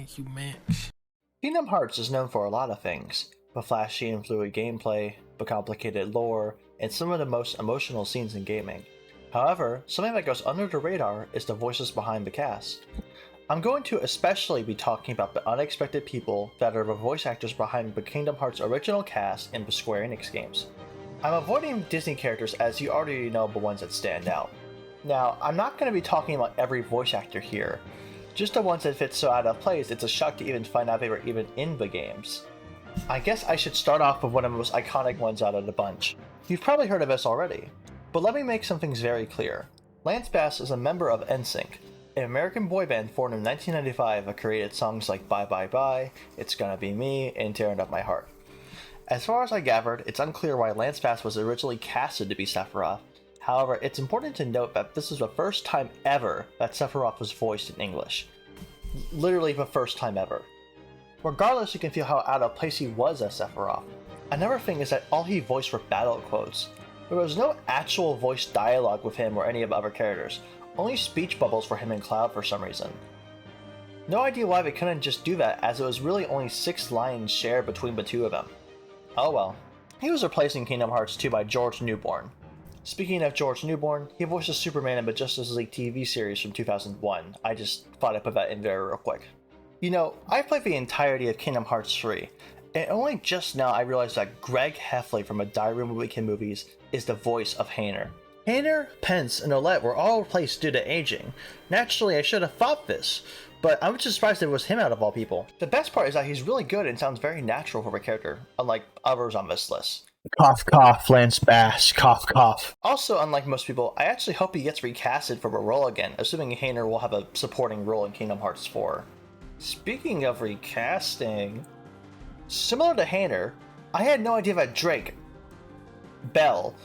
Thank you, Max. Kingdom Hearts is known for a lot of things, but flashy and fluid gameplay, but complicated lore, and some of the most emotional scenes in gaming. However, something that goes under the radar is the voices behind the cast. I'm going to especially be talking about the unexpected people that are the voice actors behind the Kingdom Hearts original cast in the Square Enix games. I'm avoiding Disney characters as you already know the ones that stand out. Now, I'm not going to be talking about every voice actor here, just the ones that fit so out of place it's a shock to even find out they were even in the games. I guess I should start off with one of the most iconic ones out of the bunch. You've probably heard of this already, but let me make some things very clear. Lance Bass is a member of NSYNC, an American boy band formed in 1995 that created songs like Bye Bye Bye, It's Gonna Be Me, and Tearing Up My Heart. As far as I gathered, it's unclear why Lance Bass was originally casted to be Sephiroth. However, it's important to note that this is the first time ever that Sephiroth was voiced in English. Literally the first time ever. Regardless, you can feel how out of place he was as Sephiroth. Another thing is that all he voiced were battle quotes. There was no actual voice dialogue with him or any of the other characters, only speech bubbles for him and Cloud for some reason. No idea why they couldn't just do that, as it was really only 6 lines shared between the two of them. Oh well. He was replaced in Kingdom Hearts 2 by George Newborn. Speaking of George Newborn, he voices Superman in the Justice League TV series from 2001. I just thought I'd put that in there real quick. You know, I played the entirety of Kingdom Hearts 3, and only just now I realized that Greg Heffley from the Diary of a Wicked movies is the voice of Hayner. Hayner, Pence, and Olette were all replaced due to aging. Naturally, I should have thought this, but I'm just surprised it was him out of all people. The best part is that he's really good and sounds very natural for a character, unlike others on this list. Cough cough, Lance Bass, cough cough. Also, unlike most people, I actually hope he gets recasted for a role again, assuming Hayner will have a supporting role in Kingdom Hearts 4. Speaking of recasting, similar to Hayner, I had no idea that Drake, Bell,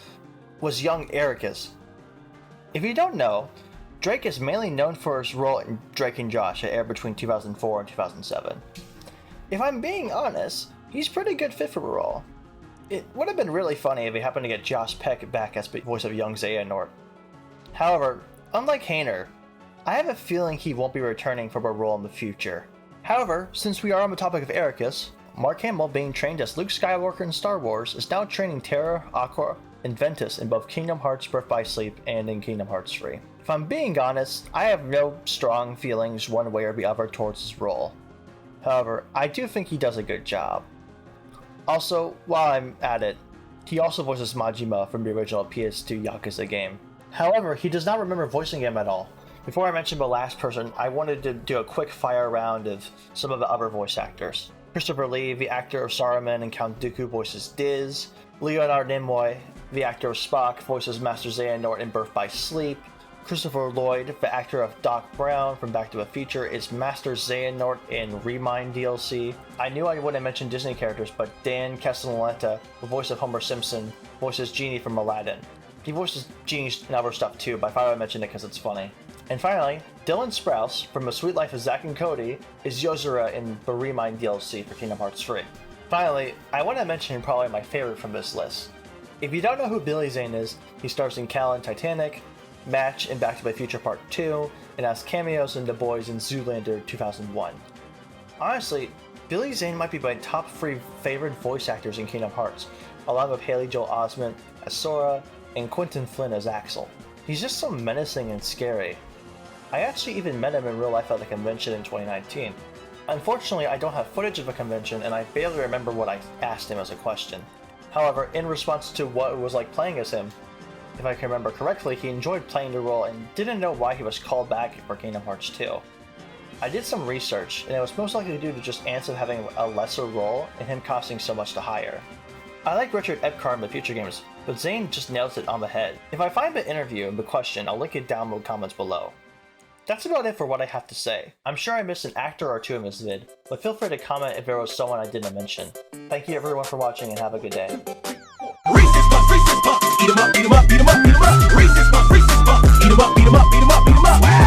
was young Ericus. If you don't know, Drake is mainly known for his role in Drake and Josh that aired between 2004 and 2007. If I'm being honest, he's a pretty good fit for the role. It would have been really funny if he happened to get Josh Peck back as the voice of young Xehanort. However, unlike Hayner, I have a feeling he won't be returning for a role in the future. However, since we are on the topic of Ericus, Mark Hamill, being trained as Luke Skywalker in Star Wars, is now training Terra, Aqua, and Ventus in both Kingdom Hearts Birth by Sleep and in Kingdom Hearts 3. If I'm being honest, I have no strong feelings one way or the other towards his role. However, I do think he does a good job. Also, while I'm at it, he also voices Majima from the original PS2 Yakuza game. However, he does not remember voicing him at all. Before I mention the last person, I wanted to do a quick fire round of some of the other voice actors. Christopher Lee, the actor of Saruman and Count Dooku, voices Diz. Leonard Nimoy, the actor of Spock, voices Master Xehanort in Birth by Sleep. Christopher Lloyd, the actor of Doc Brown from Back to the Future, is Master Xehanort in Remind DLC. I knew I wouldn't mention Disney characters, but Dan Castellaneta, the voice of Homer Simpson, voices Genie from Aladdin. He voices Genie's in other stuff too, but I thought I'd mention it because it's funny. And finally, Dylan Sprouse from The Sweet Life of Zack and Cody is Yozora in the Remind DLC for Kingdom Hearts 3. Finally, I want to mention probably my favorite from this list. If you don't know who Billy Zane is, he stars in Cal in Titanic, Match in Back to the Future Part 2, and has cameos in The Boys in Zoolander 2001. Honestly, Billy Zane might be my top 3 favorite voice actors in Kingdom Hearts, along with Haley Joel Osment as Sora and Quentin Flynn as Axel. He's just so menacing and scary. I actually even met him in real life at the convention in 2019. Unfortunately, I don't have footage of the convention and I barely remember what I asked him as a question. However, in response to what it was like playing as him, if I can remember correctly, he enjoyed playing the role and didn't know why he was called back for Kingdom Hearts 2. I did some research, and it was most likely due to just Ansem having a lesser role and him costing so much to hire. I like Richard Epcar in the future games, but Zane just nails it on the head. If I find the interview and the question, I'll link it down in the comments below. That's about it for what I have to say. I'm sure I missed an actor or two in this vid, but feel free to comment if there was someone I didn't mention. Thank you everyone for watching and have a good day. Eat 'em up, beat 'em up, beat 'em up, beat 'em up. Racist, eat 'em up, beat 'em up, beat 'em up, beat 'em up, beat 'em up.